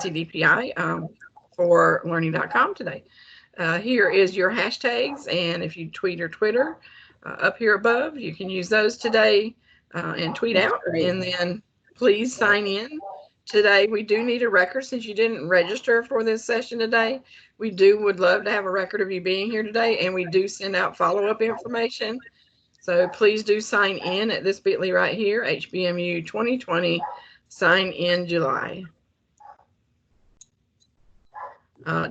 emergency DPI for Learning.com today. Here is your hashtags, and if you tweet or Twitter up here above, you can use those today and tweet out, and then please sign in. Today, we do need a record since you didn't register for this session today. We would love to have a record of you being here today, and we do send out follow-up information. So please do sign in at this bit.ly right here, HBMU 2020, sign in July.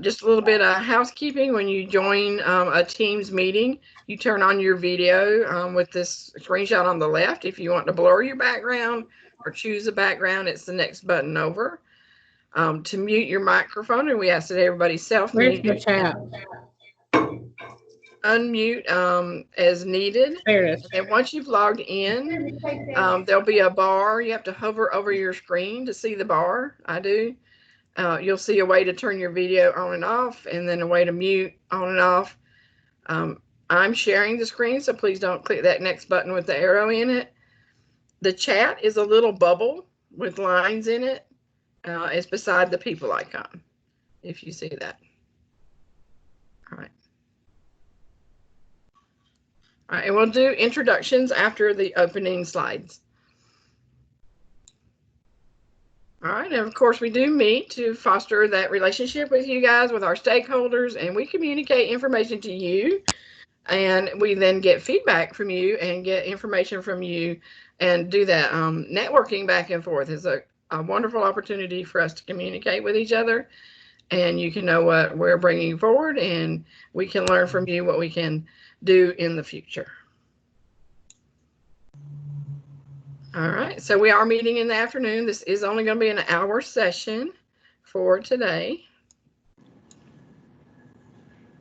Just a little bit of housekeeping. When you join a Teams meeting, you turn on your video with this screenshot on the left. If you want to blur your background or choose a background, it's the next button over. To mute your microphone, and we ask that everybody self-mute. Where's the chat? Unmute as needed. There it is. And once you've logged in, there'll be a bar. You have to hover over your screen to see the bar. I do. You'll see a way to turn your video on and off, and then a way to mute on and off. I'm sharing the screen, so please don't click that next button with the arrow in it. The chat is a little bubble with lines in it. It's beside the people icon, if you see that. All right. All right, and we'll do introductions after the opening slides. All right, and of course we do meet to foster that relationship with you guys, with our stakeholders, and we communicate information to you, and we then get feedback from you and get information from you and do that networking back and forth. Is a wonderful opportunity for us to communicate with each other, and you can know what we're bringing forward, and we can learn from you what we can do in the future. All right, so we are meeting in the afternoon. This is only going to be an hour session for today.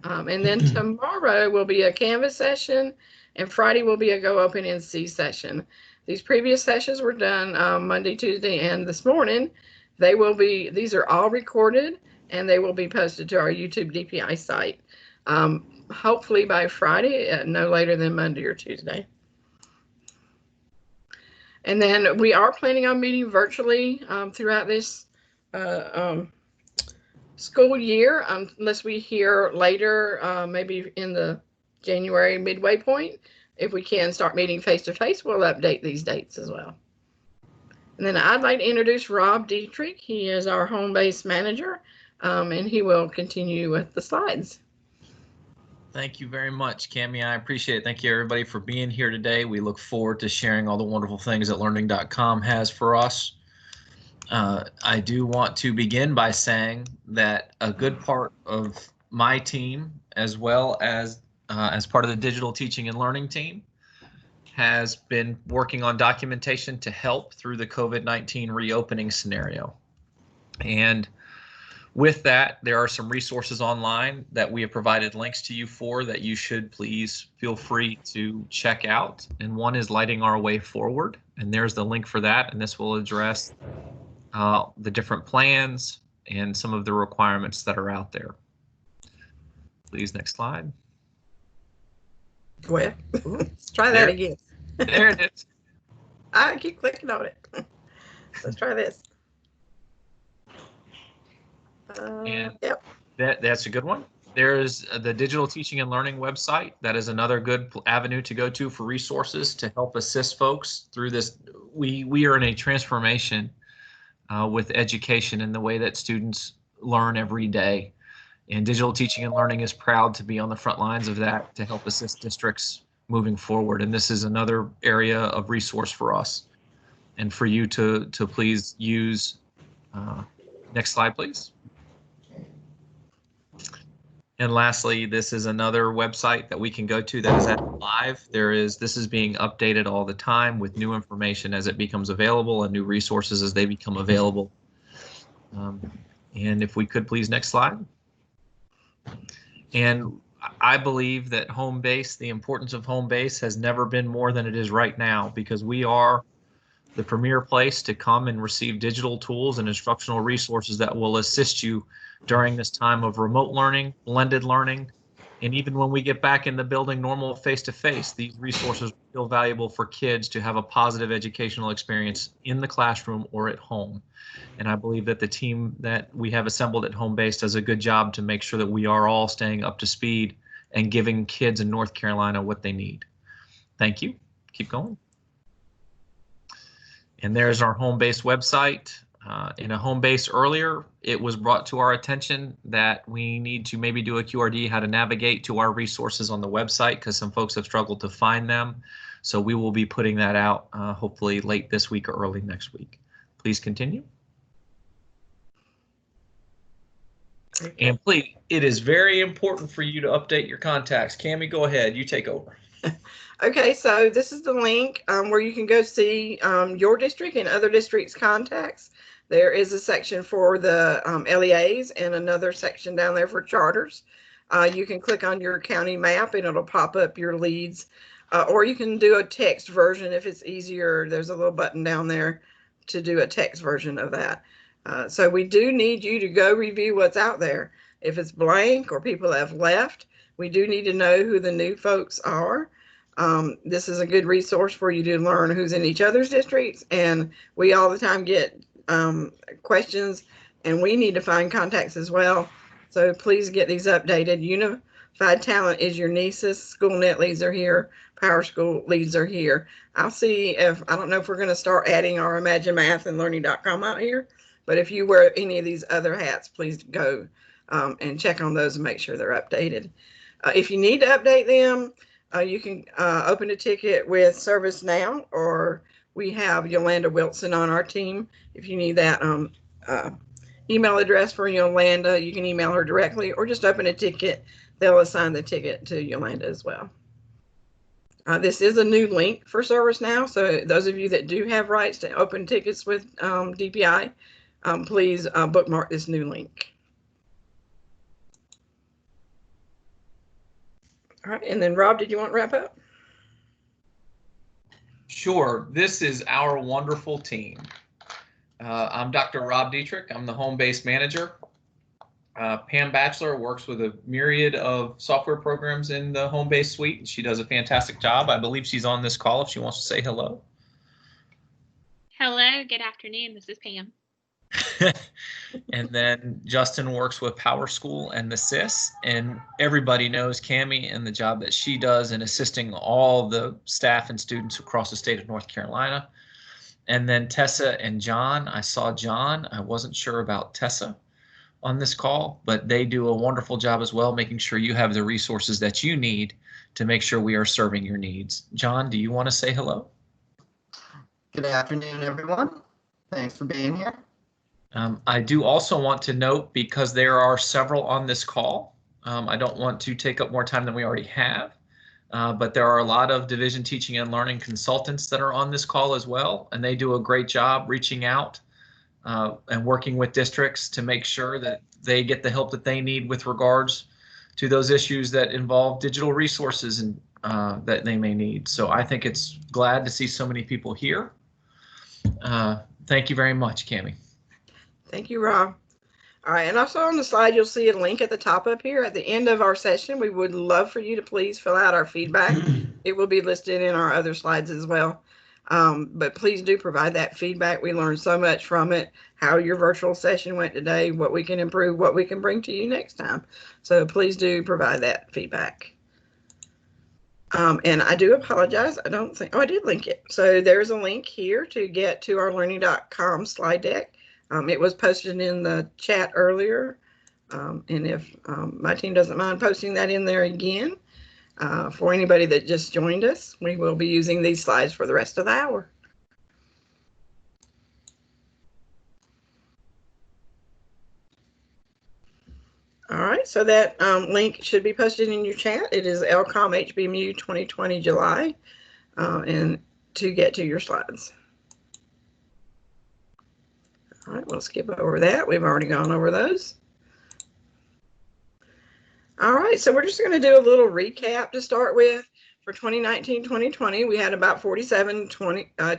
And then tomorrow will be a Canvas session, and Friday will be a Go Open NC session. These previous sessions were done Monday, Tuesday, and this morning. These are all recorded, and they will be posted to our YouTube DPI site. Hopefully by Friday, no later than Monday or Tuesday. And then we are planning on meeting virtually throughout this school year, unless we hear later, maybe in the January midway point. If we can start meeting face-to-face, we'll update these dates as well. And then I'd like to introduce Rob Dietrich. He is our home-based manager, and he will continue with the slides. Thank you very much, Cami. I appreciate it. Thank you, everybody, for being here today. We look forward to sharing all the wonderful things that Learning.com has for us. I do want to begin by saying that a good part of my team, as well as part of the digital teaching and learning team, has been working on documentation to help through the COVID-19 reopening scenario. And with that, there are some resources online that we have provided links to you for that you should please feel free to check out. And one is Lighting Our Way Forward, and there's the link for that. And this will address the different plans and some of the requirements that are out there. Please, next slide. Go ahead. Let's try that again. There it is. I keep clicking on it. Let's try this. And yep. That's a good one. There's the digital teaching and learning website. That is another good avenue to go to for resources to help assist folks through this. We are in a transformation with education and the way that students learn every day. And digital teaching and learning is proud to be on the front lines of that to help assist districts moving forward. And this is another area of resource for us and for you to please use. Next slide, please. And lastly, this is another website that we can go to that is at live. This is being updated all the time with new information as it becomes available and new resources as they become available. And if we could please, next slide. And I believe that home base, the importance of home base has never been more than it is right now, because we are the premier place to come and receive digital tools and instructional resources that will assist you during this time of remote learning, blended learning, And even when we get back in the building normal face-to-face, these resources are still valuable for kids to have a positive educational experience in the classroom or at home. And I believe that the team that we have assembled at Home Base does a good job to make sure that we are all staying up to speed and giving kids in North Carolina what they need. Thank you. Keep going. And there's our Home Base website. In a Home Base earlier, it was brought to our attention that we need to maybe do a QRD how to navigate to our resources on the website, because some folks have struggled to find them. So we will be putting that out hopefully late this week or early next week. Please continue. And please, it is very important for you to update your contacts. Cammie, go ahead. You take over. Okay, so this is the link where you can go see your district and other districts' contacts. There is a section for the LEAs and another section down there for charters. You can click on your county map and it'll pop up your leads, or you can do a text version if it's easier. There's a little button down there to do a text version of that. So we do need you to go review what's out there. If it's blank or people have left, we do need to know who the new folks are. This is a good resource for you to learn who's in each other's districts, and we all the time get questions, and we need to find contacts as well. So please get these updated. Unified Talent is your NESIS. SchoolNet leads are here. Power School leads are here. I'll see if, I don't know if we're going to start adding our Imagine Math and Learning.com out here, but if you wear any of these other hats, please go and check on those and make sure they're updated. If you need to update them, you can open a ticket with ServiceNow, or we have Yolanda Wilson on our team. If you need that email address for Yolanda, you can email her directly or just open a ticket. They'll assign the ticket to Yolanda as well. This is a new link for ServiceNow, so those of you that do have rights to open tickets with DPI, please bookmark this new link. All right, and then Rob, did you want to wrap up? Sure. This is our wonderful team. I'm Dr. Rob Dietrich. I'm the Home Base manager. Pam Batchelor works with a myriad of software programs in the Home Base suite. She does a fantastic job. I believe she's on this call if she wants to say hello. Hello, good afternoon. This is Pam. And then Justin works with Power School and the SIS, and everybody knows Cammie and the job that she does in assisting all the staff and students across the state of North Carolina. And then Tessa and John. I saw John. I wasn't sure about Tessa on this call, but they do a wonderful job as well, making sure you have the resources that you need to make sure we are serving your needs. John, do you want to say hello? Good afternoon, everyone. Thanks for being here. I do also want to note, because there are several on this call, I don't want to take up more time than we already have, but there are a lot of division teaching and learning consultants that are on this call as well, and they do a great job reaching out and working with districts to make sure that they get the help that they need with regards to those issues that involve digital resources and that they may need. So I think it's glad to see so many people here. Thank you very much, Cammie. Thank you, Rob. All right, and also on the slide, you'll see a link at the top up here. At the end of our session, we would love for you to please fill out our feedback. It will be listed in our other slides as well. But please do provide that feedback. We learned so much from it, how your virtual session went today, what we can improve, what we can bring to you next time. So please do provide that feedback. And I do apologize. I don't think, oh, I did link it. So there's a link here to get to our learning.com slide deck. It was posted in the chat earlier. And if my team doesn't mind posting that in there again, for anybody that just joined us, we will be using these slides for the rest of the hour. All right, so that link should be posted in your chat. It is LCOM HBMU 2020 July, and to get to your slides. All right, we'll skip over that. We've already gone over those. All right, so we're just going to do a little recap to start with. For 2019-2020, we had about 47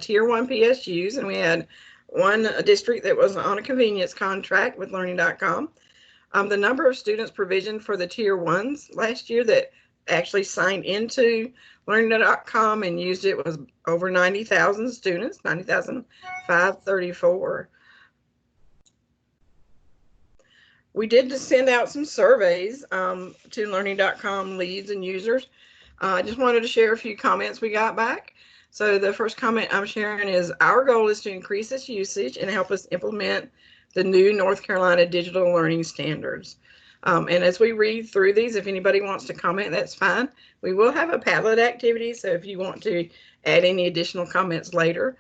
Tier 1 PSUs, and we had one district that was on a convenience contract with Learning.com. The number of students provisioned for the tier ones last year that actually signed into Learning.com and used it was over 90,000 students, 90,534. We did just send out some surveys to Learning.com leads and users. I just wanted to share a few comments we got back. So the first comment I'm sharing is, our goal is to increase its usage and help us implement the new North Carolina digital learning standards. And as we read through these, if anybody wants to comment, that's fine. We will have a Padlet activity, so if you want to add any additional comments later,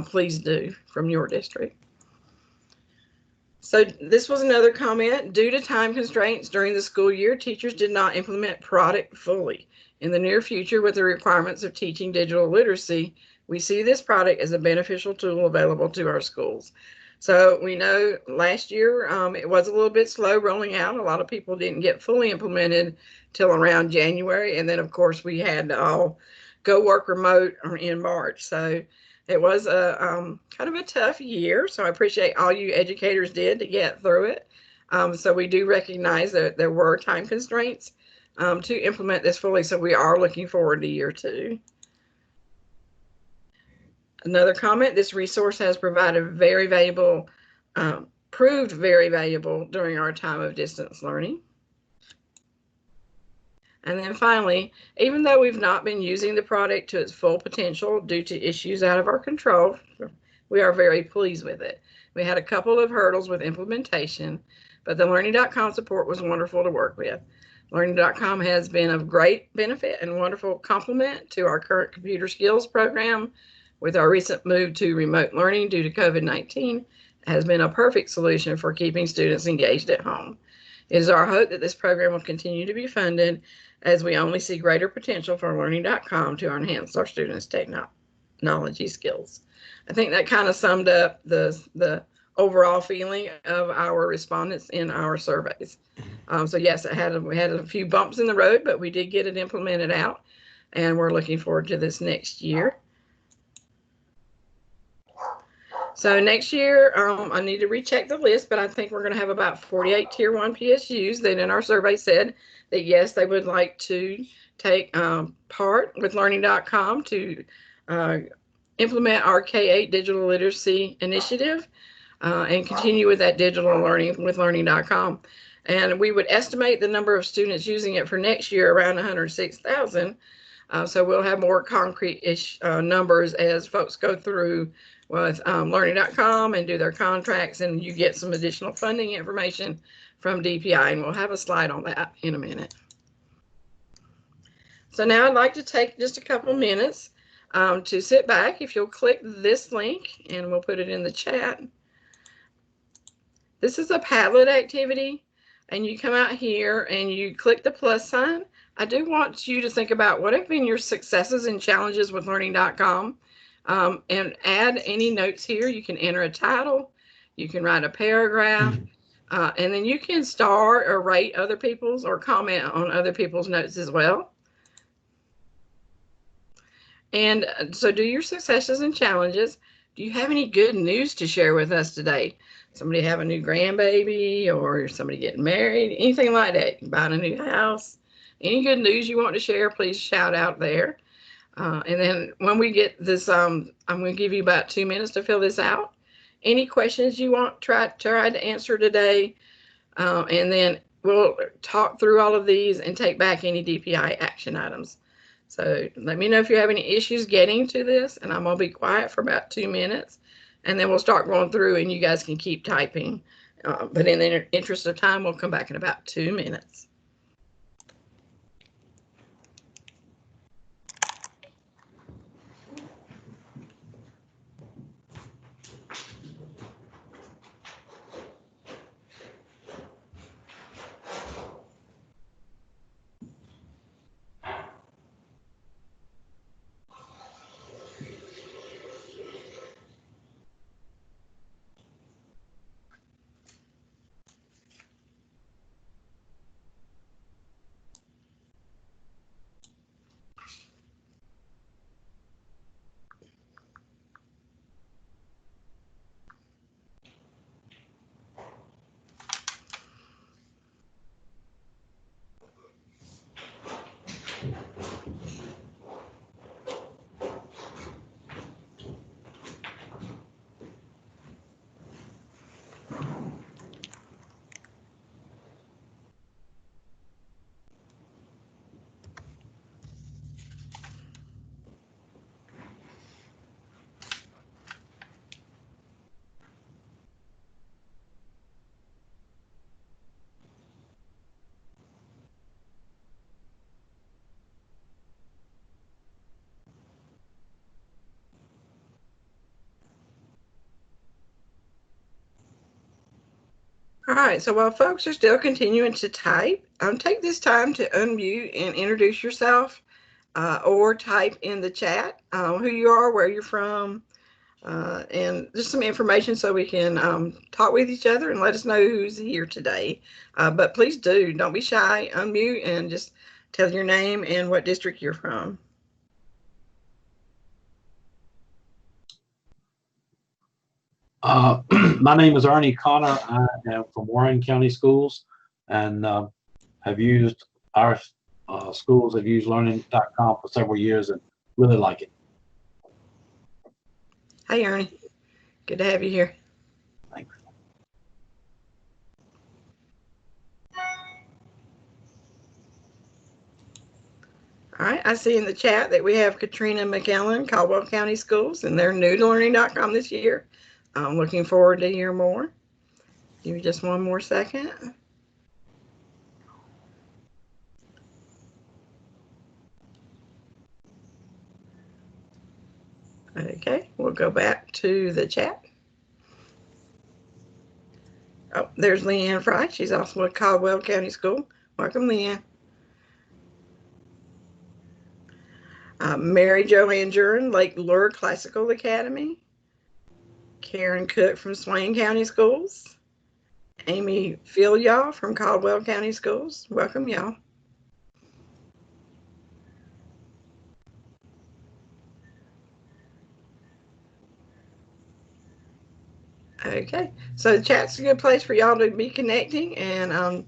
please do from your district. So this was another comment. Due to time constraints during the school year, teachers did not implement product fully. In the near future, with the requirements of teaching digital literacy, we see this product as a beneficial tool available to our schools. So we know last year it was a little bit slow rolling out. A lot of people didn't get fully implemented till around January. And then, of course, we had to all go work remote in March. So it was a kind of a tough year. So I appreciate all you educators did to get through it. So we do recognize that there were time constraints to implement this fully. So we are looking forward to year 2. Another comment, this resource has provided very valuable, proved very valuable during our time of distance learning. And then finally, even though we've not been using the product to its full potential due to issues out of our control, we are very pleased with it. We had a couple of hurdles with implementation, but the Learning.com support was wonderful to work with. Learning.com has been of great benefit and wonderful complement to our current computer skills program. With our recent move to remote learning due to COVID-19, has been a perfect solution for keeping students engaged at home. It is our hope that this program will continue to be funded, as we only see greater potential for Learning.com to enhance our students' technology skills. I think that kind of summed up the overall feeling of our respondents in our surveys. So yes, we had a few bumps in the road, but we did get it implemented out, and we're looking forward to this next year. So next year, I need to recheck the list, but I think we're going to have about 48 Tier 1 PSUs that in our survey said that, yes, they would like to take part with Learning.com to implement our K-8 digital literacy initiative and continue with that digital learning with Learning.com. And we would estimate the number of students using it for next year around 106,000. So we'll have more concrete-ish numbers as folks go through with Learning.com and do their contracts, and you get some additional funding information from DPI, and we'll have a slide on that in a minute. So now I'd like to take just a couple minutes to sit back. If you'll click this link, and we'll put it in the chat. This is a Padlet activity, and you come out here and you click the plus sign. I do want you to think about what have been your successes and challenges with Learning.com. And add any notes here. You can enter a title, you can write a paragraph, and then you can star or rate other people's or comment on other people's notes as well. And so do your successes and challenges. Do you have any good news to share with us today? Somebody have a new grandbaby, or somebody getting married, anything like that, buying a new house. Any good news you want to share, please shout out there. And then when we get this, I'm going to give you about 2 minutes to fill this out. Any questions you want try to answer today, and then we'll talk through all of these and take back any DPI action items. So let me know if you have any issues getting to this, and I'm going to be quiet for about 2 minutes, and then we'll start going through, and you guys can keep typing. But in the interest of time, we'll come back in about 2 minutes. All right, so while folks are still continuing to type, take this time to unmute and introduce yourself, or type in the chat who you are, where you're from, and just some information so we can talk with each other and let us know who's here today. But please don't be shy, unmute and just tell your name and what district you're from. My name is Ernie Connor. I am from Warren County Schools, and have used our schools, have used Learning.com for several years and really like it. Hey, Ernie. Good to have you here. Thanks. All right, I see in the chat that we have Katrina McKellen, Caldwell County Schools, and they're new to Learning.com this year. I'm looking forward to hear more. Give me just one more second. Okay, we'll go back to the chat. Oh, there's Leanne Fry. She's also at Caldwell County School. Welcome, Leanne. Mary Joanne Jurin, Lake Lure Classical Academy. Karen Cook from Swain County Schools. Amy Filyall from Caldwell County Schools. Welcome, y'all. Okay, so the chat's a good place for y'all to be connecting, and I'm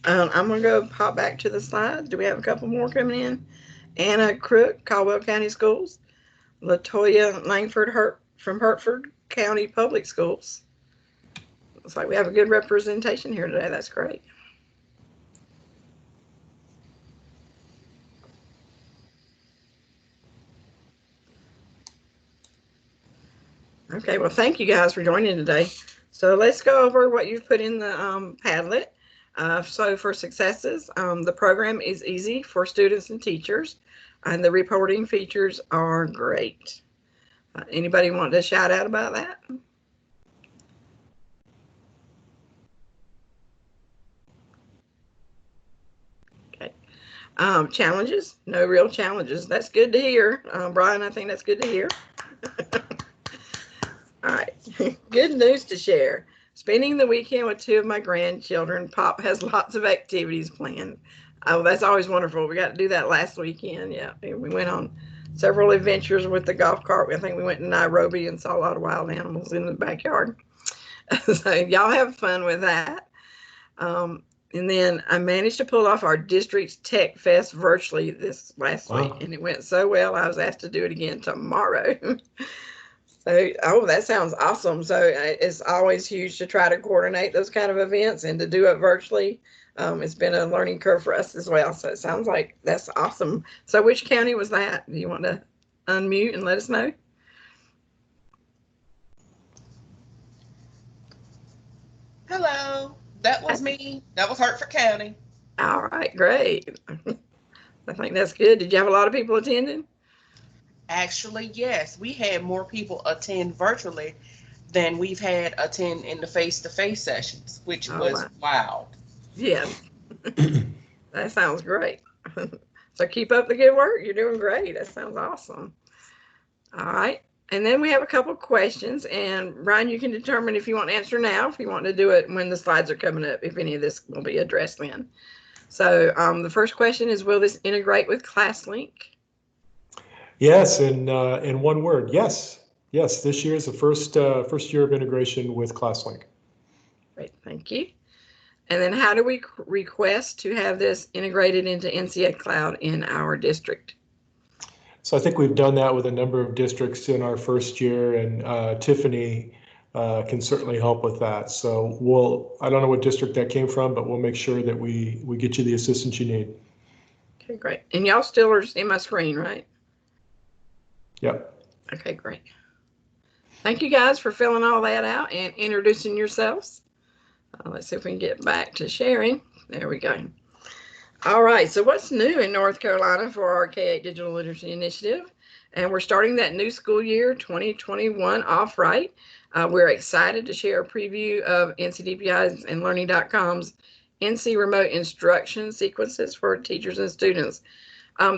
gonna go pop back to the slides. Do we have a couple more coming in? Anna Crook, Caldwell County Schools. Latoya Langford from Hertford County Public Schools. Looks like we have a good representation here today. That's great. Okay, well, thank you guys for joining today. So let's go over what you've put in the Padlet. So for successes, the program is easy for students and teachers, and the reporting features are great. Anybody want to shout out about that? Okay. Challenges, no real challenges. That's good to hear. Brian, I think that's good to hear. All right, good news to share. Spending the weekend with two of my grandchildren. Pop has lots of activities planned. Oh, that's always wonderful. We got to do that last weekend. Yeah, we went on several adventures with the golf cart. I think we went to Nairobi and saw a lot of wild animals in the backyard. So y'all have fun with that. And then I managed to pull off our district's Tech Fest virtually this last week, and it went so well, I was asked to do it again tomorrow. So, oh, that sounds awesome. So it's always huge to try to coordinate those kind of events and to do it virtually. It's been a learning curve for us as well. So it sounds like that's awesome. So which county was that? Do you want to unmute and let us know? Hello, that was me. That was Hertford County. All right, great. I think that's good. Did you have a lot of people attending? Actually, yes, we had more people attend virtually than we've had attend in the face-to-face sessions, which was wild. Yeah, that sounds great. So keep up the good work. You're doing great. That sounds awesome. All right. And then we have a couple questions, and Brian, you can determine if you want to answer now, if you want to do it when the slides are coming up, if any of this will be addressed then. So the first question is, will this integrate with ClassLink? Yes, in one word, yes. Yes, this year is the first year of integration with ClassLink. Great, thank you. And then how do we request to have this integrated into NCA Cloud in our district? So I think we've done that with a number of districts in our first year, and Tiffany can certainly help with that. So I don't know what district that came from, but we'll make sure that we get you the assistance you need. Okay, great. And y'all still are in my screen, right? Yep. Okay, great. Thank you guys for filling all that out and introducing yourselves. Let's see if we can get back to sharing. There we go. All right, so what's new in North Carolina for our K-8 Digital Literacy Initiative? And we're starting that new school year 2021 off right. We're excited to share a preview of NCDPI's and Learning.com's NC remote instruction sequences for teachers and students.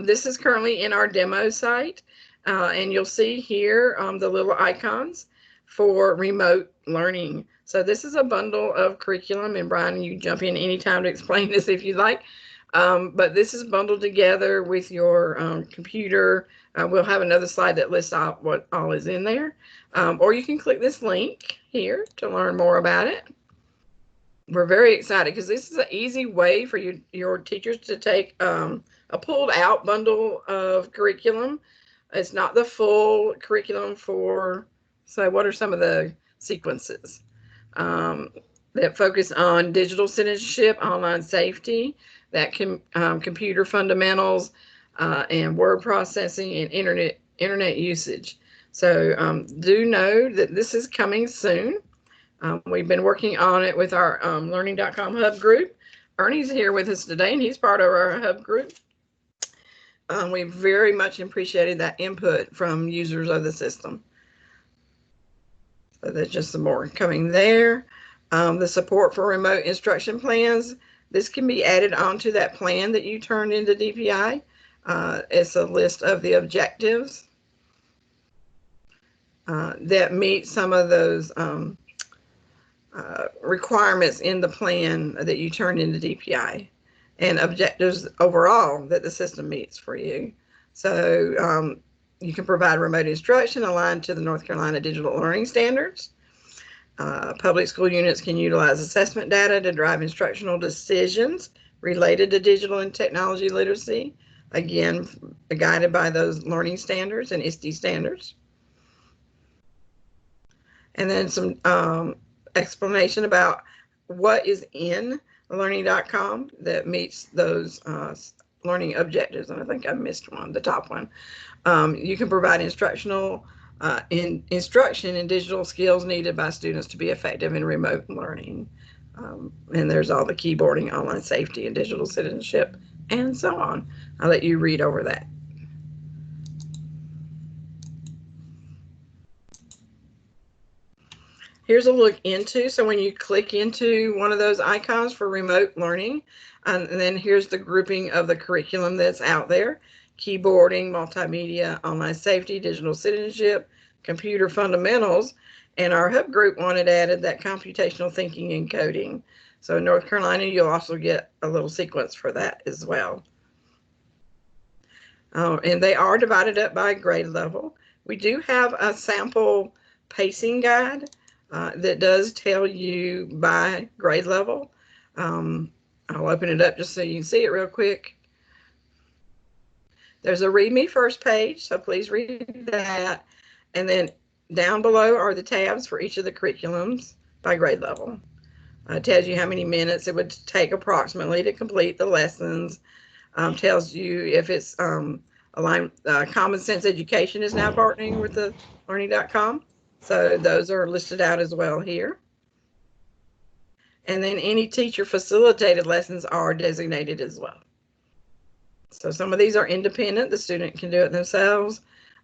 This is currently in our demo site, and you'll see here the little icons for remote learning. So this is a bundle of curriculum, and Brian, you jump in anytime to explain this if you'd like. But this is bundled together with your computer. We'll have another slide that lists out what all is in there. Or you can click this link here to learn more about it. We're very excited because this is an easy way for your teachers to take a pulled out bundle of curriculum. It's not the full curriculum so what are some of the sequences that focus on digital citizenship, online safety, that computer fundamentals, and word processing and internet usage. So do know that this is coming soon. We've been working on it with our Learning.com Hub group. Ernie's here with us today, and he's part of our Hub group. We very much appreciated that input from users of the system. So there's just some more coming there. The support for remote instruction plans. This can be added onto that plan that you turned into DPI. It's a list of the objectives that meet some of those requirements in the plan that you turned into DPI, and objectives overall that the system meets for you. So you can provide remote instruction aligned to the North Carolina Digital Learning Standards. Public school units can utilize assessment data to drive instructional decisions related to digital and technology literacy, again, guided by those learning standards and ISTE standards. And then some explanation about what is in Learning.com that meets those learning objectives. And I think I missed one, the top one. You can provide instruction in digital skills needed by students to be effective in remote learning. And there's all the keyboarding, online safety, and digital citizenship, and so on. I'll let you read over that. Here's a look into, so when you click into one of those icons for remote learning, and then here's the grouping of the curriculum that's out there: keyboarding, multimedia, online safety, digital citizenship, computer fundamentals, and our Hub group wanted added that computational thinking and coding. So in North Carolina, you'll also get a little sequence for that as well. And they are divided up by grade level. We do have a sample pacing guide that does tell you by grade level. I'll open it up just so you can see it real quick. There's a read me first page, so please read that. And then down below are the tabs for each of the curriculums by grade level. It tells you how many minutes it would take approximately to complete the lessons. Tells you if it's aligned. Common Sense Education is now partnering with the Learning.com. So those are listed out as well here. And then any teacher facilitated lessons are designated as well. So some of these are independent. The student can do it themselves,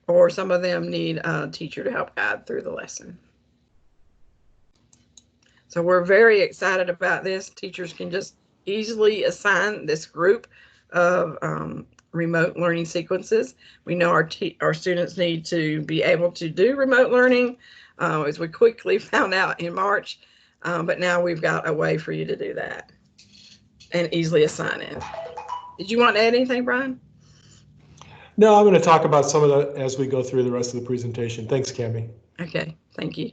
or some of them need a teacher to help guide through the lesson. So we're very excited about this. Teachers can just easily assign this group of remote learning sequences. We know our students need to be able to do remote learning, as we quickly found out in March, but now we've got a way for you to do that and easily assign it. Did you want to add anything, Brian? No, I'm going to talk about some of that as we go through the rest of the presentation. Thanks, Cami. Okay, thank you.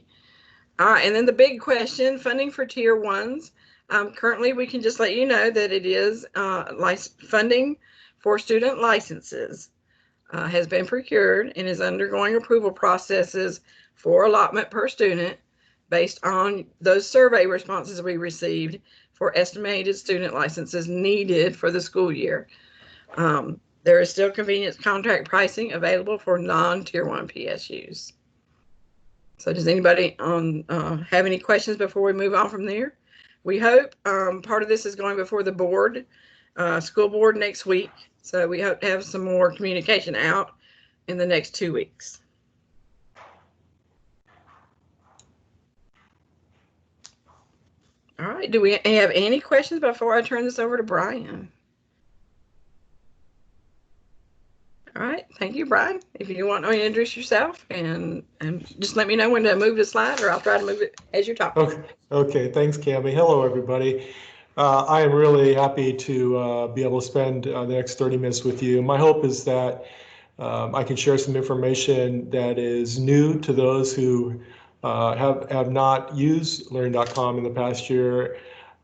All right, and then the big question, funding for tier ones. Currently, we can just let you know that it is funding for student licenses has been procured and is undergoing approval processes for allotment per student based on those survey responses we received for estimated student licenses needed for the school year. There is still convenience contract pricing available for non-Tier 1 PSUs. So does anybody have any questions before we move on from there? We hope part of this is going before the board, school board next week. So we hope to have some more communication out in the next 2 weeks. All right, do we have any questions before I turn this over to Brian? All right, thank you, Brian. If you want to introduce yourself and just let me know when to move the slide, or I'll try to move it as you talk. Okay, thanks, Cami. Hello, everybody. I am really happy to be able to spend the next 30 minutes with you. My hope is that I can share some information that is new to those who have not used Learning.com in the past year,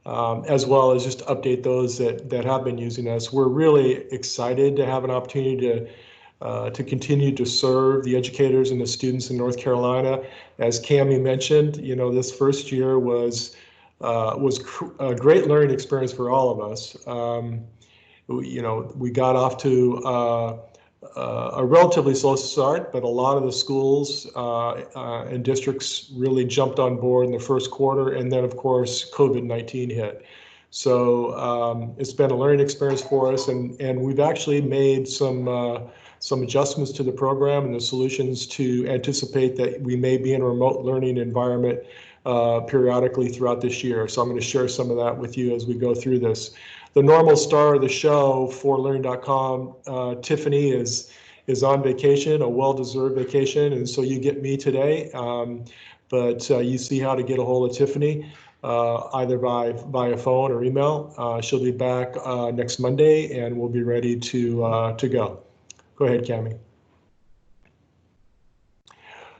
as well as just update those that have been using us. We're really excited to have an opportunity to continue to serve the educators and the students in North Carolina. As Cami mentioned, you know, this first year was a great learning experience for all of us. You know, we got off to a relatively slow start, but a lot of the schools and districts really jumped on board in the first quarter, and then of course COVID-19 hit. So it's been a learning experience for us, and we've actually made some adjustments to the program and the solutions to anticipate that we may be in a remote learning environment periodically throughout this year. So I'm going to share some of that with you as we go through this. The normal star of the show for Learning.com, Tiffany, is on vacation, a well-deserved vacation, and so you get me today. But you see how to get a hold of Tiffany, either via phone or email. She'll be back next Monday, and we'll be ready to go. Go ahead, Cami.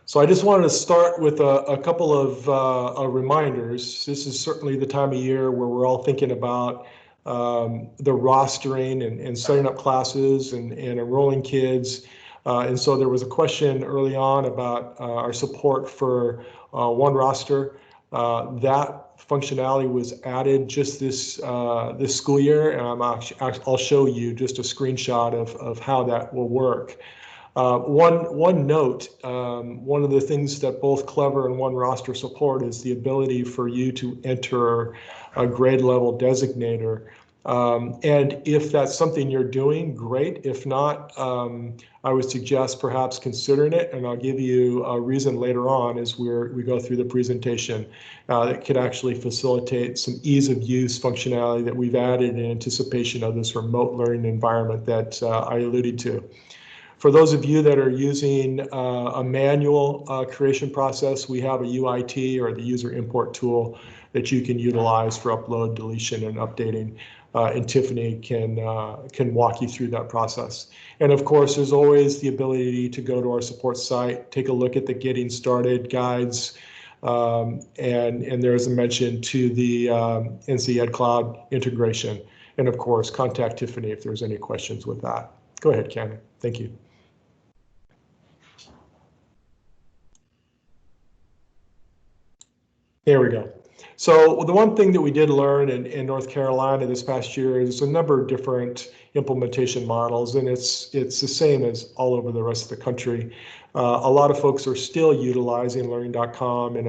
So I just wanted to start with a couple of reminders. This is certainly the time of year where we're all thinking about the rostering and setting up classes and enrolling kids. And so there was a question early on about our support for One Roster. That functionality was added just this school year, and I'll show you just a screenshot of how that will work. One note, one of the things that both Clever and One Roster support is the ability for you to enter a grade level designator. And if that's something you're doing, great. If not, I would suggest perhaps considering it, and I'll give you a reason later on as we go through the presentation that could actually facilitate some ease of use functionality that we've added in anticipation of this remote learning environment that I alluded to. For those of you that are using a manual creation process, we have a UIT, or the user import tool, that you can utilize for upload, deletion, and updating. And Tiffany can walk you through that process. And of course, there's always the ability to go to our support site, take a look at the Getting Started guides, and there's a mention to the NC Ed Cloud integration. And of course, contact Tiffany if there's any questions with that. Go ahead, Cameron. Thank you. There we go. So the one thing that we did learn in North Carolina this past year is a number of different implementation models, and it's the same as all over the rest of the country. A lot of folks are still utilizing Learning.com in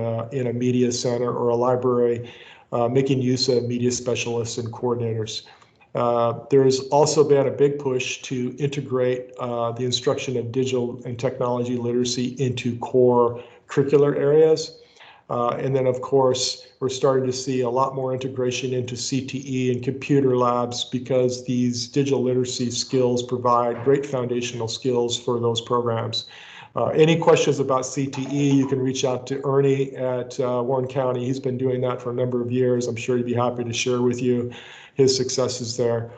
a media center or a library, making use of media specialists and coordinators. There's also been a big push to integrate the instruction of digital and technology literacy into core curricular areas. And then, of course, we're starting to see a lot more integration into CTE and computer labs, because these digital literacy skills provide great foundational skills for those programs. Any questions about CTE, you can reach out to Ernie at Warren County. He's been doing that for a number of years. I'm sure he'd be happy to share with you his successes there.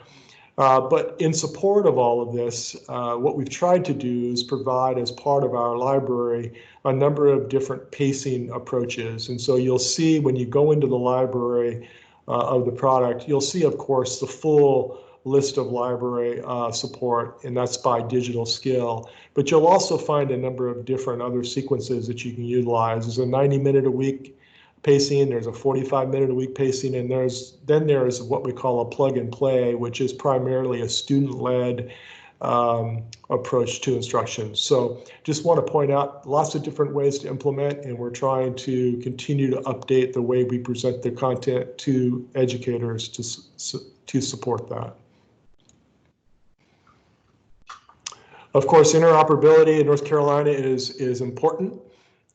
But in support of all of this, what we've tried to do is provide, as part of our library, a number of different pacing approaches. And so you'll see when you go into the library, of the product, you'll see, of course, the full list of library support, and that's by digital skill. But you'll also find a number of different other sequences that you can utilize. There's a 90-minute-a-week pacing, there's a 45-minute-a-week pacing, and then there's what we call a plug and play, which is primarily a student-led approach to instruction. So just want to point out lots of different ways to implement, and we're trying to continue to update the way we present the content to educators to support that. Of course, interoperability in North Carolina is important.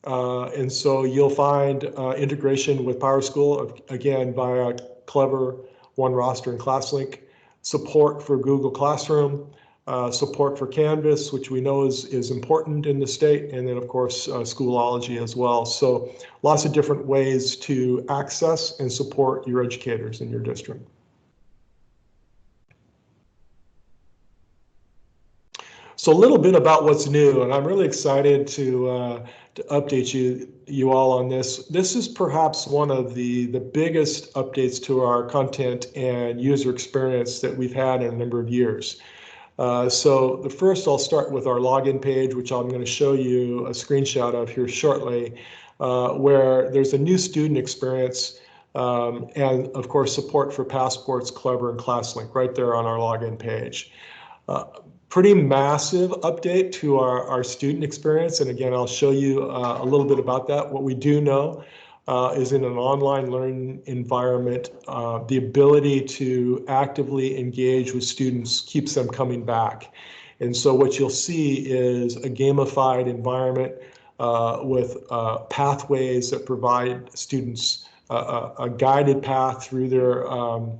And so you'll find integration with PowerSchool, again, via Clever, OneRoster, and ClassLink, support for Google Classroom, support for Canvas, which we know is important in the state, and then, of course, Schoolology as well. So lots of different ways to access and support your educators in your district. So a little bit about what's new, and I'm really excited to update you all on this. This is perhaps one of the biggest updates to our content and user experience that we've had in a number of years. So the first, I'll start with our login page, which I'm going to show you a screenshot of here shortly, where there's a new student experience and, of course, support for Passports, Clever, and ClassLink right there on our login page. Pretty massive update to our student experience. And again, I'll show you a little bit about that. What we do know is in an online learning environment, the ability to actively engage with students keeps them coming back. And so what you'll see is a gamified environment with pathways that provide students a guided path through their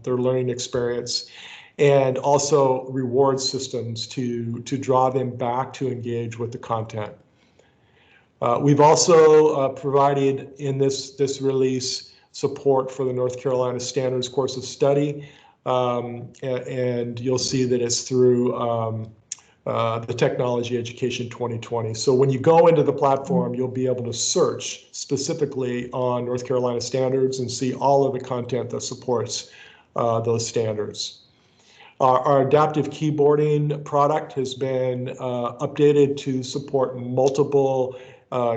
learning experience, and also reward systems to draw them back to engage with the content. We've also provided in this release support for the North Carolina Standards Course of Study, and you'll see that it's through the Technology Education 2020. So when you go into the platform, you'll be able to search specifically on North Carolina standards and see all of the content that supports those standards. Our adaptive keyboarding product has been updated to support multiple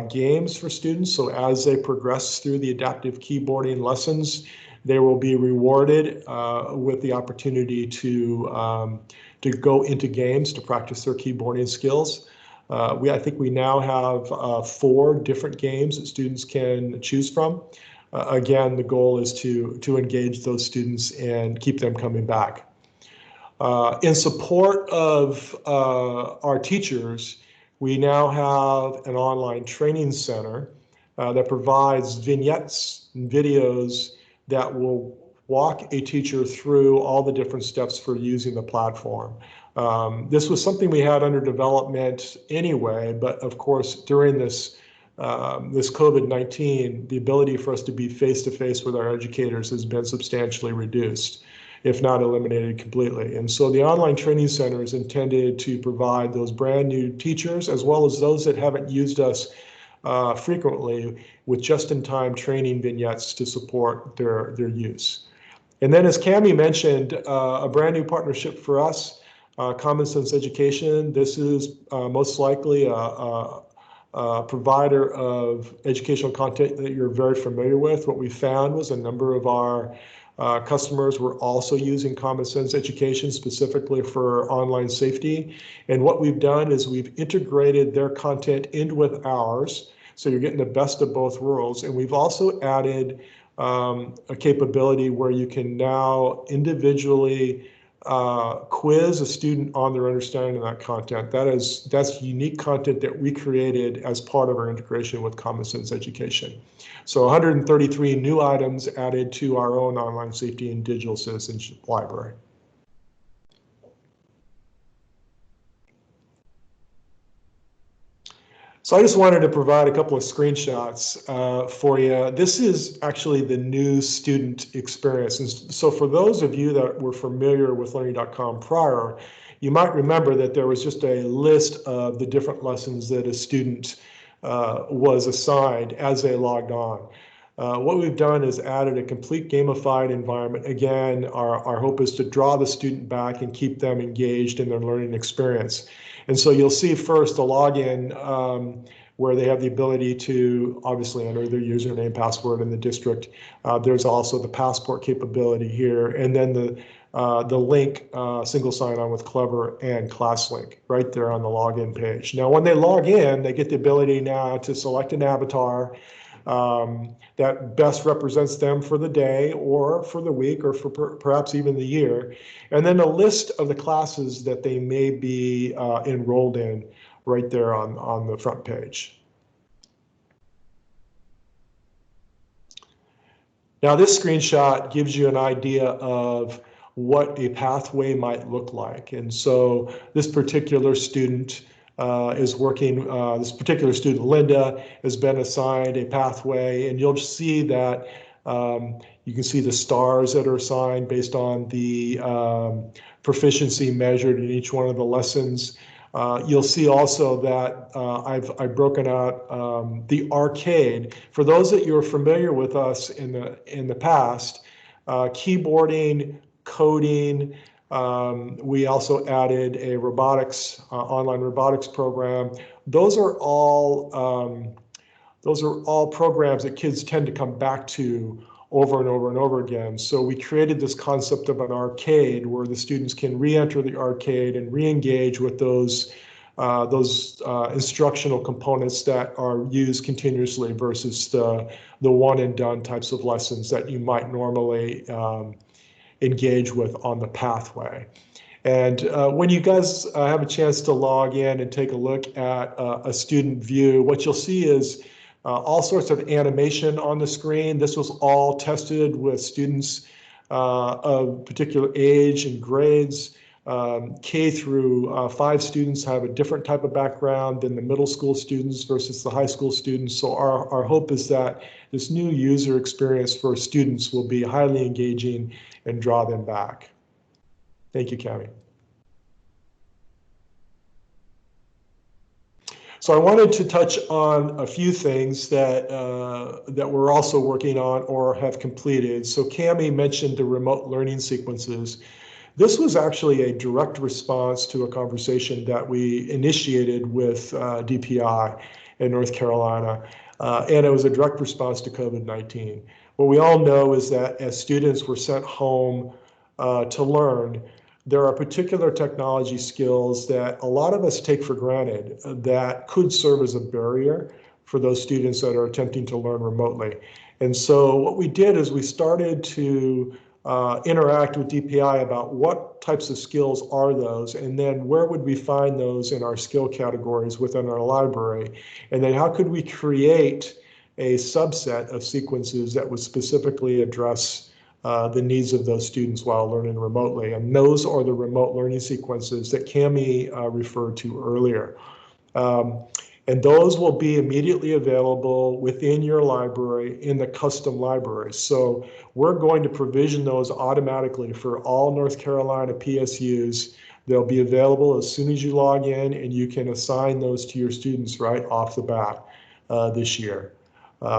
games for students. So as they progress through the adaptive keyboarding lessons, they will be rewarded with the opportunity to go into games to practice their keyboarding skills. I think we now have 4 different games that students can choose from. Again, the goal is to engage those students and keep them coming back. In support of our teachers, we now have an online training center that provides vignettes and videos that will walk a teacher through all the different steps for using the platform. This was something we had under development anyway, but of course, during this COVID-19, the ability for us to be face-to-face with our educators has been substantially reduced, if not eliminated completely. And so the online training center is intended to provide those brand new teachers, as well as those that haven't used us frequently, with just-in-time training vignettes to support their use. And then, as Cami mentioned, a brand new partnership for us, Common Sense Education. This is most likely a provider of educational content that you're very familiar with. What we found was a number of our customers were also using Common Sense Education specifically for online safety. And what we've done is we've integrated their content in with ours. So you're getting the best of both worlds. And we've also added a capability where you can now individually quiz a student on their understanding of that content. That's unique content that we created as part of our integration with Common Sense Education. So 133 new items added to our own online safety and digital citizenship library. So I just wanted to provide a couple of screenshots for you. This is actually the new student experience. And so for those of you that were familiar with Learning.com prior, you might remember that there was just a list of the different lessons that a student was assigned as they logged on. What we've done is added a complete gamified environment. Again, our hope is to draw the student back and keep them engaged in their learning experience. And so you'll see first a login where they have the ability to obviously enter their username, password in the district. There's also the passport capability here, and then the link, single sign-on with Clever and ClassLink right there on the login page. Now, when they log in, they get the ability now to select an avatar that best represents them for the day or for the week or for perhaps even the year, and then a list of the classes that they may be enrolled in right there on the front page. Now this screenshot gives you an idea of what a pathway might look like. And so this particular student is working, this particular student, Linda, has been assigned a pathway, and you'll see that you can see the stars that are assigned based on the proficiency measured in each one of the lessons. You'll see also that I've broken out the arcade. For those that you're familiar with us in the past, keyboarding, coding, we also added a robotics, online robotics program. Those are all programs that kids tend to come back to over and over and over again. So we created this concept of an arcade where the students can re-enter the arcade and re-engage with those instructional components that are used continuously versus the one and done types of lessons that you might normally engage with on the pathway. And when you guys have a chance to log in and take a look at a student view, what you'll see is all sorts of animation on the screen. This was all tested with students of particular age and grades. K through 5 students have a different type of background than the middle school students versus the high school students. So our hope is that this new user experience for students will be highly engaging and draw them back. Thank you, Cami. So I wanted to touch on a few things that that we're also working on or have completed. So Cami mentioned the remote learning sequences. This was actually a direct response to a conversation that we initiated with DPI in North Carolina, and it was a direct response to COVID-19. What we all know is that as students were sent home to learn, there are particular technology skills that a lot of us take for granted that could serve as a barrier for those students that are attempting to learn remotely. And so what we did is we started to interact with DPI about what types of skills are those, and then where would we find those in our skill categories within our library, and then how could we create a subset of sequences that would specifically address the needs of those students while learning remotely. And those are the remote learning sequences that Cami referred to earlier. And those will be immediately available within your library in the custom library. So we're going to provision those automatically for all North Carolina PSUs. They'll be available as soon as you log in, and you can assign those to your students right off the bat this year.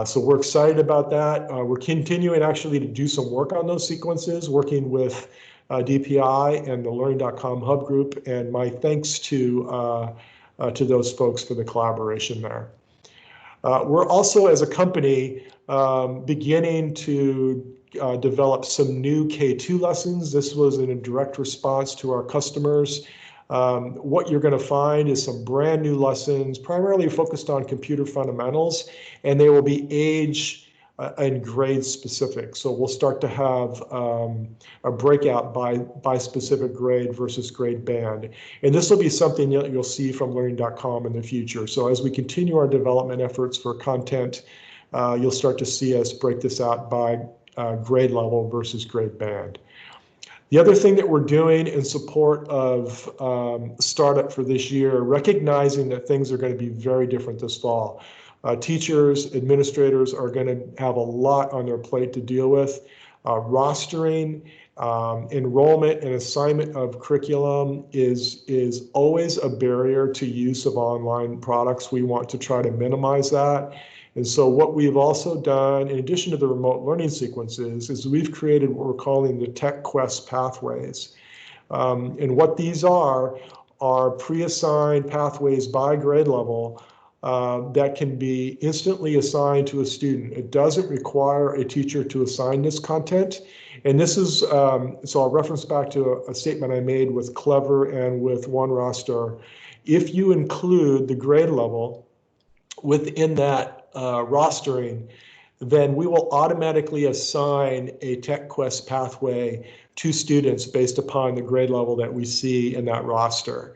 So we're excited about that. We're continuing actually to do some work on those sequences, working with DPI and the Learning.com Hub group, and my thanks to those folks for the collaboration there. We're also, as a company, beginning to develop some new K2 lessons. This was in a direct response to our customers. What you're going to find is some brand new lessons, primarily focused on computer fundamentals, and they will be age and grade specific. So we'll start to have a breakout by specific grade versus grade band. And this will be something that you'll see from Learning.com in the future. So as we continue our development efforts for content, you'll start to see us break this out by grade level versus grade band. The other thing that we're doing in support of startup for this year, recognizing that things are going to be very different this fall. Teachers, administrators are going to have a lot on their plate to deal with. Rostering, enrollment, and assignment of curriculum is always a barrier to use of online products. We want to try to minimize that. And so what we've also done, in addition to the remote learning sequences, is we've created what we're calling the Tech Quest pathways. And what these are pre-assigned pathways by grade level that can be instantly assigned to a student. It doesn't require a teacher to assign this content. And this is, so I'll reference back to a statement I made with Clever and with OneRoster. If you include the grade level within that rostering, then we will automatically assign a Tech Quest pathway to students based upon the grade level that we see in that roster.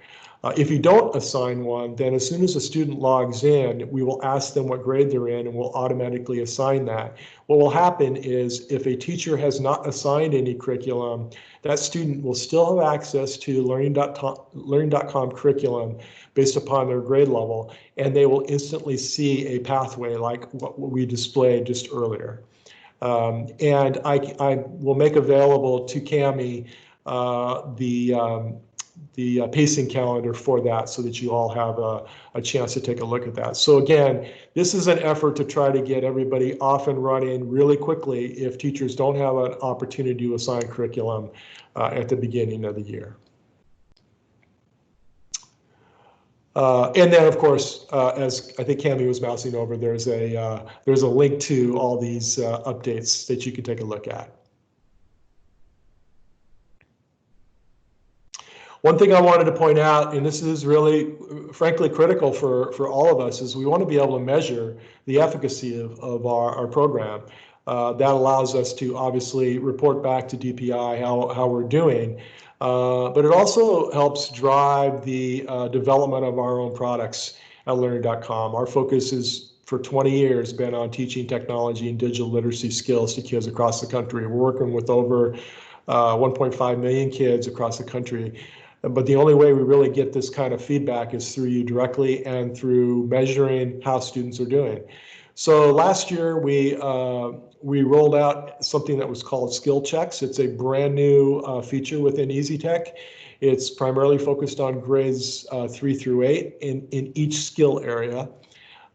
If you don't assign one, then as soon as a student logs in, we will ask them what grade they're in and we'll automatically assign that. What will happen is if a teacher has not assigned any curriculum, that student will still have access to Learning.com curriculum based upon their grade level, and they will instantly see a pathway like what we displayed just earlier. And I will make available to Cami the pacing calendar for that so that you all have a chance to take a look at that. So again, this is an effort to try to get everybody off and running really quickly if teachers don't have an opportunity to assign curriculum at the beginning of the year. And then, of course, as I think Cami was mousing over, there's a link to all these updates that you can take a look at. One thing I wanted to point out, and this is really, frankly, critical for all of us, is we want to be able to measure the efficacy of our program. That allows us to obviously report back to DPI how we're doing, but it also helps drive the development of our own products at Learning.com. Our focus is, for 20 years, been on teaching technology and digital literacy skills to kids across the country. We're working with over 1.5 million kids across the country. But the only way we really get this kind of feedback is through you directly and through measuring how students are doing. So last year we rolled out something that was called Skill Checks. It's a brand new feature within EasyTech. It's primarily focused on grades 3 through 8 in each skill area.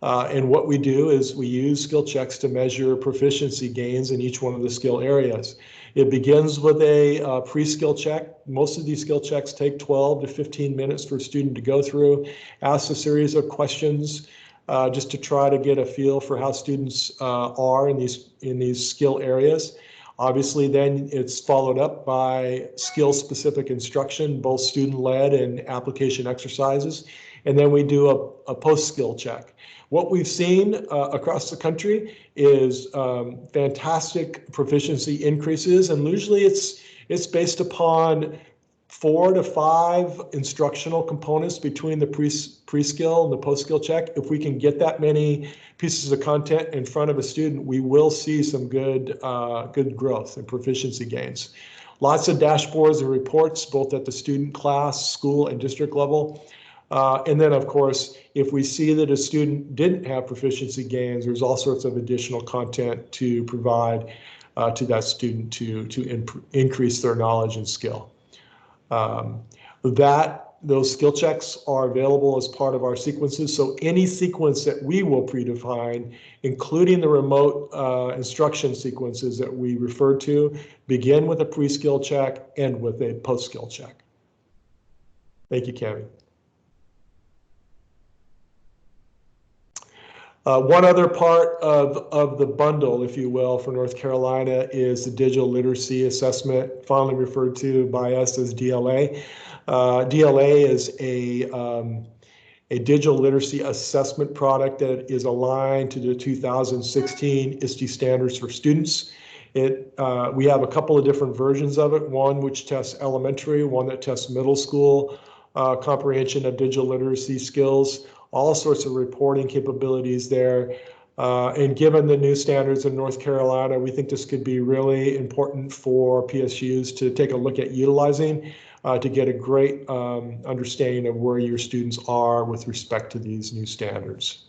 And what we do is we use skill checks to measure proficiency gains in each one of the skill areas. It begins with a pre-skill check. Most of these skill checks take 12 to 15 minutes for a student to go through, ask a series of questions just to try to get a feel for how students are in these skill areas. Obviously, then it's followed up by skill-specific instruction, both student-led and application exercises. And then we do a post-skill check. What we've seen across the country is fantastic proficiency increases, and usually it's based upon 4 to 5 instructional components between the pre-skill and the post-skill check. If we can get that many pieces of content in front of a student, we will see some good growth and proficiency gains. Lots of dashboards and reports, both at the student, class, school, and district level. And then, of course, if we see that a student didn't have proficiency gains, there's all sorts of additional content to provide to that student to increase their knowledge and skill. Those skill checks are available as part of our sequences. So any sequence that we will predefine, including the remote instruction sequences that we refer to, begin with a pre-skill check, end with a post-skill check. Thank you, Cami. One other part of the bundle, if you will, for North Carolina is the digital literacy assessment, fondly referred to by us as DLA. DLA is a digital literacy assessment product that is aligned to the 2016 ISTE standards for students. We have a couple of different versions of it, one which tests elementary, one that tests middle school comprehension of digital literacy skills. All sorts of reporting capabilities there. And given the new standards in North Carolina, we think this could be really important for PSUs to take a look at utilizing to get a great understanding of where your students are with respect to these new standards.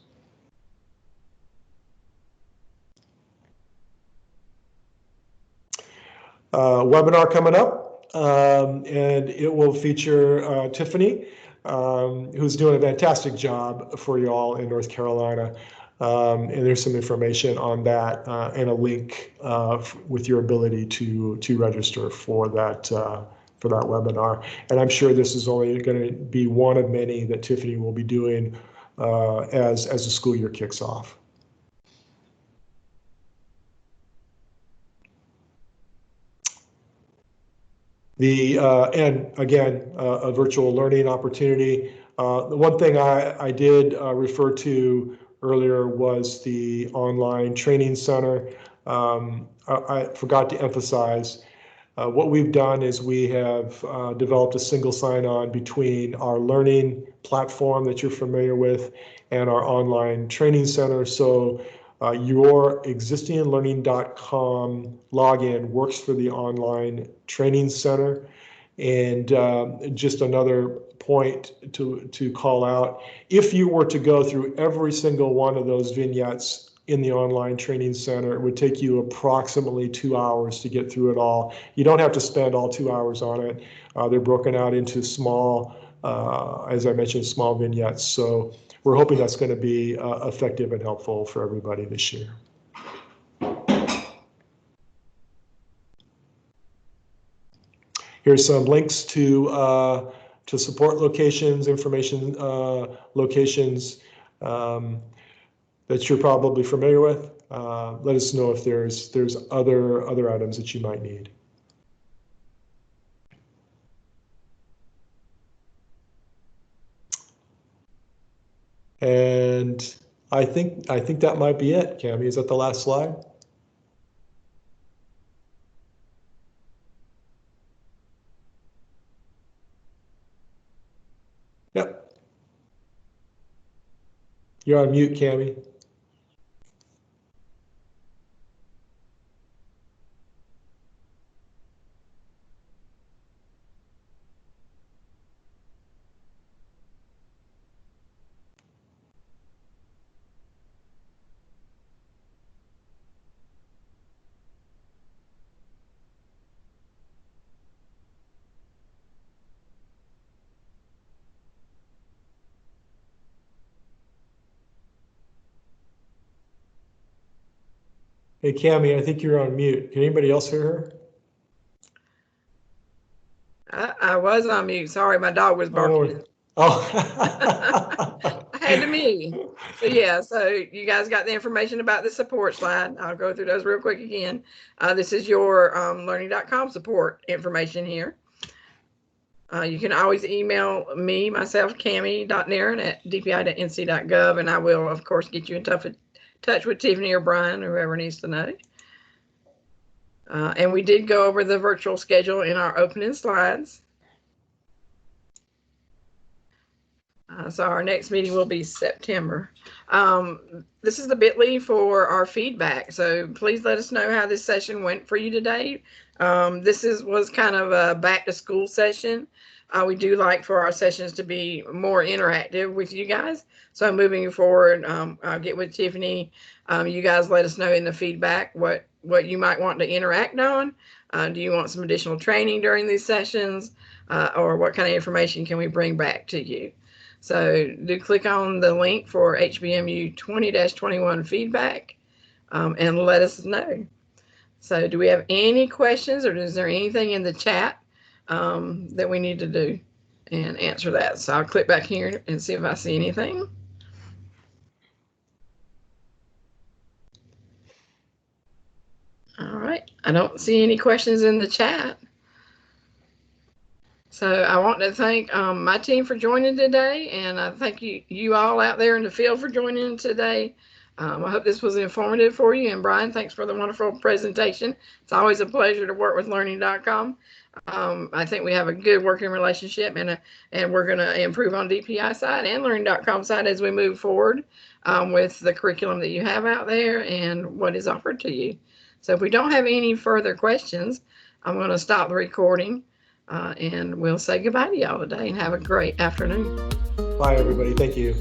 Webinar coming up, and it will feature Tiffany, who's doing a fantastic job for you all in North Carolina. And there's some information on that and a link with your ability to register for that webinar. And I'm sure this is only going to be one of many that Tiffany will be doing as the school year kicks off. And again, a virtual learning opportunity. The one thing I did refer to earlier was the online training center. I forgot to emphasize what we've done is we have developed a single sign-on between our learning platform that you're familiar with and our online training center. So your existing Learning.com login works for the online training center. And just another point to call out, if you were to go through every single one of those vignettes in the online training center, it would take you approximately 2 hours to get through it all. You don't have to spend all 2 hours on it. They're broken out into small, as I mentioned, small vignettes. So we're hoping that's going to be effective and helpful for everybody this year. Here's some links to support locations, information locations that you're probably familiar with. Let us know if there's other items that you might need. And I think that might be it. Cami, is that the last slide? Yep. You're on mute, Cami. Hey, Cami, I think you're on mute. Can anybody else hear her? I was on mute. Sorry, my dog was barking. Oh. I had to mute. So yeah, so you guys got the information about the support slide. I'll go through those real quick again. This is your Learning.com support information here. You can always email me, myself, Cami.Naren@dpi.nc.gov, and I will, of course, get you in touch with Tiffany or Brian, whoever needs to know. And we did go over the virtual schedule in our opening slides. So our next meeting will be September. This is the bit.ly for our feedback. So please let us know how this session went for you today. This was kind of a back to school session. We do like for our sessions to be more interactive with you guys. So moving forward, I'll get with Tiffany. You guys let us know in the feedback what you might want to interact on. Do you want some additional training during these sessions? Or what kind of information can we bring back to you? So do click on the link for HBMU 20-21 feedback and let us know. So do we have any questions, or is there anything in the chat that we need to do and answer that? So I'll click back here and see if I see anything. All right, I don't see any questions in the chat. So I want to thank my team for joining today, and I thank you all out there in the field for joining today. I hope this was informative for you. And Brian, thanks for the wonderful presentation. It's always a pleasure to work with Learning.com. I think we have a good working relationship, and we're going to improve on DPI side and Learning.com side as we move forward with the curriculum that you have out there and what is offered to you. So if we don't have any further questions, I'm going to stop the recording. And we'll say goodbye to y'all today and have a great afternoon. Bye, everybody. Thank you.